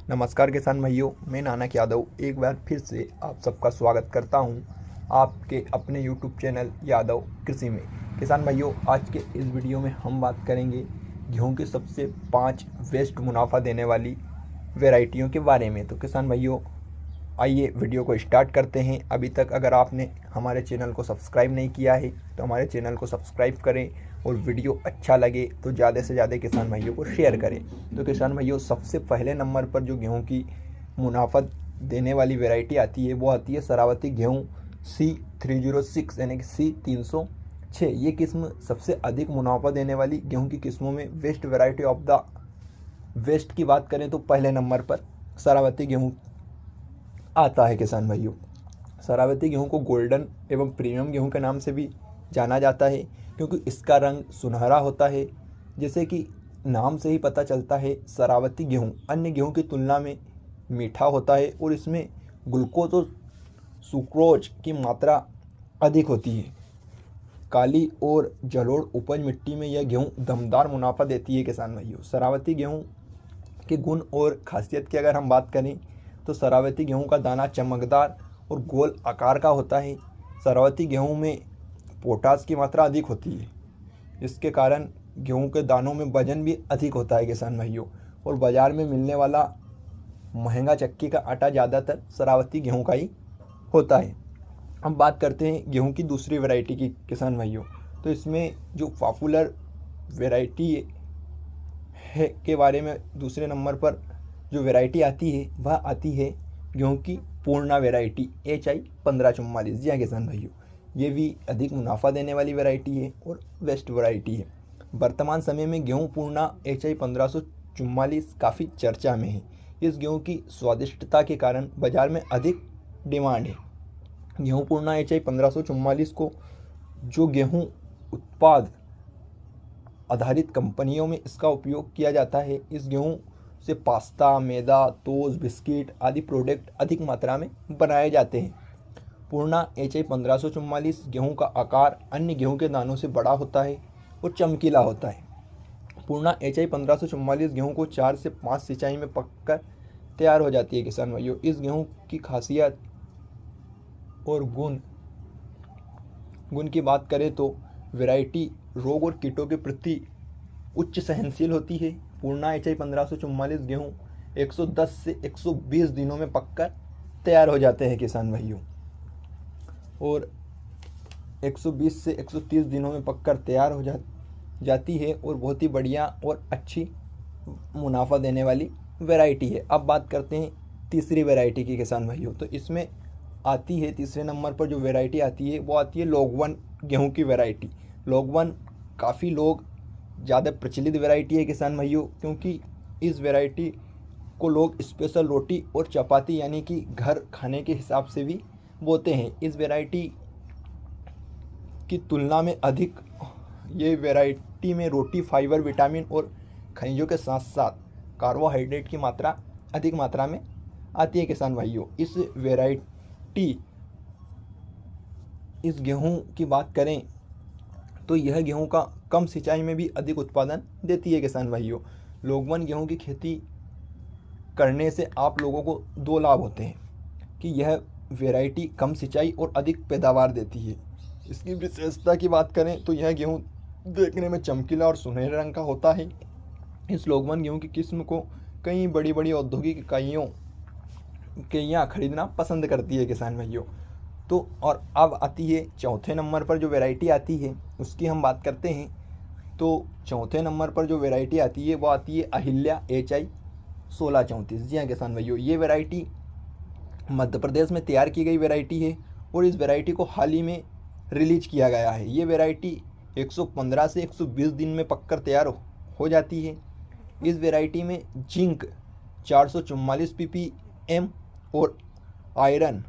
नमस्कार किसान भाइयों, मैं नानक यादव एक बार फिर से आप सबका स्वागत करता हूं आपके अपने YouTube चैनल यादव कृषि में। किसान भाइयों, आज के इस वीडियो में हम बात करेंगे गेहूं के सबसे 5 बेस्ट मुनाफा देने वाली वैरायटियों के बारे में। तो किसान भाइयों, आइए वीडियो को स्टार्ट करते हैं। अभी तक अगर आपने हमारे चैनल को सब्सक्राइब नहीं किया है तो हमारे चैनल को सब्सक्राइब करें और वीडियो अच्छा लगे तो ज़्यादा से ज़्यादा किसान भाइयों को शेयर करें। तो किसान भाइयों, सबसे पहले नंबर पर जो गेहूं की मुनाफा देने वाली वैरायटी आती है वो आती है शरावती गेहूं C306 यानी कि C306। ये किस्म सबसे अधिक मुनाफा देने वाली गेहूं की किस्मों में best variety of the best की बात करें तो पहले नंबर पर शरावती गेहूँ आता है। किसान भाइयों, शरावती गेहूं को गोल्डन एवं प्रीमियम गेहूं के नाम से भी जाना जाता है क्योंकि इसका रंग सुनहरा होता है। जैसे कि नाम से ही पता चलता है, शरावती गेहूं अन्य गेहूं की तुलना में मीठा होता है और इसमें ग्लूकोज और सुक्रोज की मात्रा अधिक होती है। काली और जलोढ़ उपज मिट्टी में यह गेहूं दमदार मुनाफा देती है। किसान भाइयों, शरावती गेहूं के गुण और खासियत की अगर हम बात करें तो शरावती गेहूं का दाना चमकदार और गोल आकार का होता है। शरावती गेहूं में पोटास की मात्रा अधिक होती है, इसके कारण गेहूं के दानों में वजन भी अधिक होता है। किसान भाइयों, और बाज़ार में मिलने वाला महंगा चक्की का आटा ज़्यादातर शरावती गेहूं का ही होता है। हम बात करते हैं गेहूं की दूसरी वैरायटी की। किसान भाइयों, तो इसमें जो पॉपुलर वैरायटी है के बारे में दूसरे नंबर पर जो वैरायटी आती है वह आती है गेहूं की पूर्णा वैरायटी HI1544। जी हाँ किसान भाइयों, ये भी अधिक मुनाफा देने वाली वैरायटी है और बेस्ट वैरायटी है। वर्तमान समय में गेहूं पूर्णा HI1544 काफ़ी चर्चा में है। इस गेहूं की स्वादिष्टता के कारण बाजार में अधिक डिमांड है। गेहूं पूर्णा HI1544 को जो गेहूं उत्पाद आधारित कंपनियों में इसका उपयोग किया जाता है, इस गेहूं से पास्ता, मैदा, टोस्ट, बिस्किट आदि प्रोडक्ट अधिक मात्रा में बनाए जाते हैं। पूर्णा HI1544 गेहूं का आकार अन्य गेहूं के दानों से बड़ा होता है और चमकीला होता है। पूर्णा HI1544 गेहूं को 4 से 5 सिंचाई में पककर तैयार हो जाती है। किसान भाइयों, इस गेहूं की खासियत और गुण की बात करें तो वैरायटी रोग और कीटों के प्रति उच्च सहनशील होती है। पूर्णा HI1544 गेहूं 110 से 120 दिनों में पककर तैयार हो जाते हैं। किसान भाइयों, और 120 से 130 दिनों में पककर तैयार हो जाती है और बहुत ही बढ़िया और अच्छी मुनाफा देने वाली वैरायटी है। अब बात करते हैं तीसरी वैरायटी की। किसान भाइयों, तो इसमें आती है तीसरे नंबर पर जो वैरायटी आती है वो आती है लोग-1 गेहूं की वैरायटी। लोग-1 काफ़ी लोग ज़्यादा प्रचलित वैरायटी है। किसान भाइयों, क्योंकि इस वैरायटी को लोग स्पेशल रोटी और चपाती यानी कि घर खाने के हिसाब से भी बोते हैं। इस वैरायटी की तुलना में अधिक ये वैरायटी में रोटी, फाइबर, विटामिन और खनिजों के साथ साथ कार्बोहाइड्रेट की मात्रा अधिक मात्रा में आती है। किसान भाइयों, इस गेहूं की बात करें तो यह गेहूं का कम सिंचाई में भी अधिक उत्पादन देती है। किसान भाइयों, लोग-1 गेहूं की खेती करने से आप लोगों को 2 लाभ होते हैं कि यह वैरायटी कम सिंचाई और अधिक पैदावार देती है। इसकी विशेषता की बात करें तो यह गेहूं देखने में चमकीला और सुनहरे रंग का होता है। इस लोग-1 गेहूं की किस्म को कई बड़ी बड़ी औद्योगिक इकाइयाँ खरीदना पसंद करती है। किसान भाइयों, तो और अब आती है चौथे नंबर पर जो वैरायटी आती है उसकी हम बात करते हैं। तो चौथे नंबर पर जो वैरायटी आती है वो आती है अहिल्या HI1634। जी हाँ किसान भाइयों, ये वैरायटी मध्य प्रदेश में तैयार की गई वैरायटी है और इस वैरायटी को हाल ही में रिलीज किया गया है। ये वैरायटी 115 से 120 दिन में पककर तैयार हो जाती है। इस वैरायटी में जिंक 444 ppm और आयरन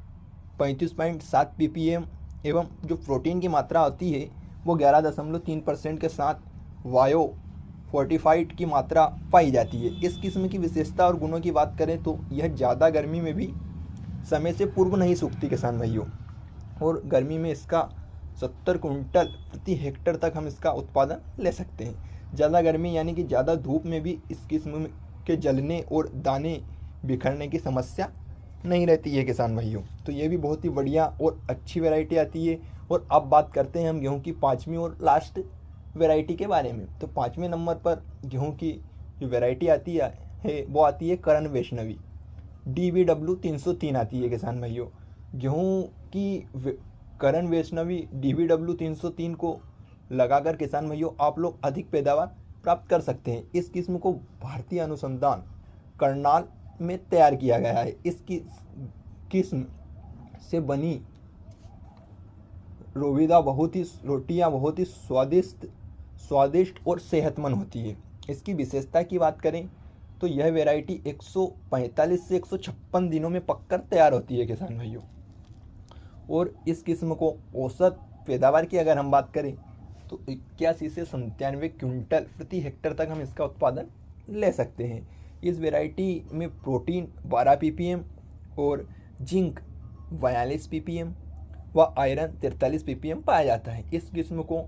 35.7 ppm एवं जो प्रोटीन की मात्रा होती है वो 11.3% के साथ वायो फोर्टिफाइड की मात्रा पाई जाती है। इस किस्म की विशेषता और गुणों की बात करें तो यह ज़्यादा गर्मी में भी समय से पूर्व नहीं सूखती। किसान भाइयों, और गर्मी में इसका 70 कुंटल प्रति हेक्टेयर तक हम इसका उत्पादन ले सकते हैं। ज़्यादा गर्मी यानी कि ज़्यादा धूप में भी इस किस्म के जलने और दाने बिखरने की समस्या नहीं रहती है किसान भाइयों। तो ये भी बहुत ही बढ़िया और अच्छी वैरायटी आती है। और अब बात करते हैं हम गेहूं की 5वीं और लास्ट वैरायटी के बारे में। तो 5वें नंबर पर गेहूं की जो वैरायटी आती है वो आती है करण वैष्णवी, DBW 303 आती है किसान भाइयों। गेहूं की करण वैष्णवी DBW 303 को लगाकर किसान भाइयों आप लोग अधिक पैदावार प्राप्त कर सकते हैं। इस किस्म को भारतीय अनुसंधान करनाल में तैयार किया गया है। इसकी किस्म से बनी रोटियां बहुत ही स्वादिष्ट और सेहतमंद होती है। इसकी विशेषता की बात करें तो यह वैरायटी 145 से 156 दिनों में पककर तैयार होती है किसान भाइयों। और इस किस्म को औसत पैदावार की अगर हम बात करें तो 81 से 97 क्विंटल प्रति हेक्टेयर तक हम इसका उत्पादन ले सकते हैं। इस वैरायटी में प्रोटीन 12 ppm और जिंक 42 ppm व आयरन 43 ppm पाया जाता है। इस किस्म को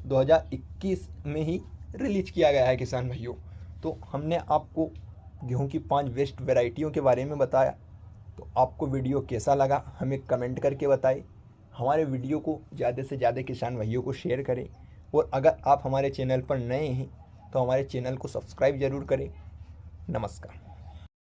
2021 में ही रिलीज किया गया है किसान भाइयों। तो हमने आपको गेहूं की 5 बेस्ट वैरायटियों के बारे में बताया। तो आपको वीडियो कैसा लगा हमें कमेंट करके बताएं। हमारे वीडियो को ज़्यादा से ज़्यादा किसान भाइयों को शेयर करें। और अगर आप हमारे चैनल पर नए हैं तो हमारे चैनल को सब्सक्राइब ज़रूर करें। नमस्कार।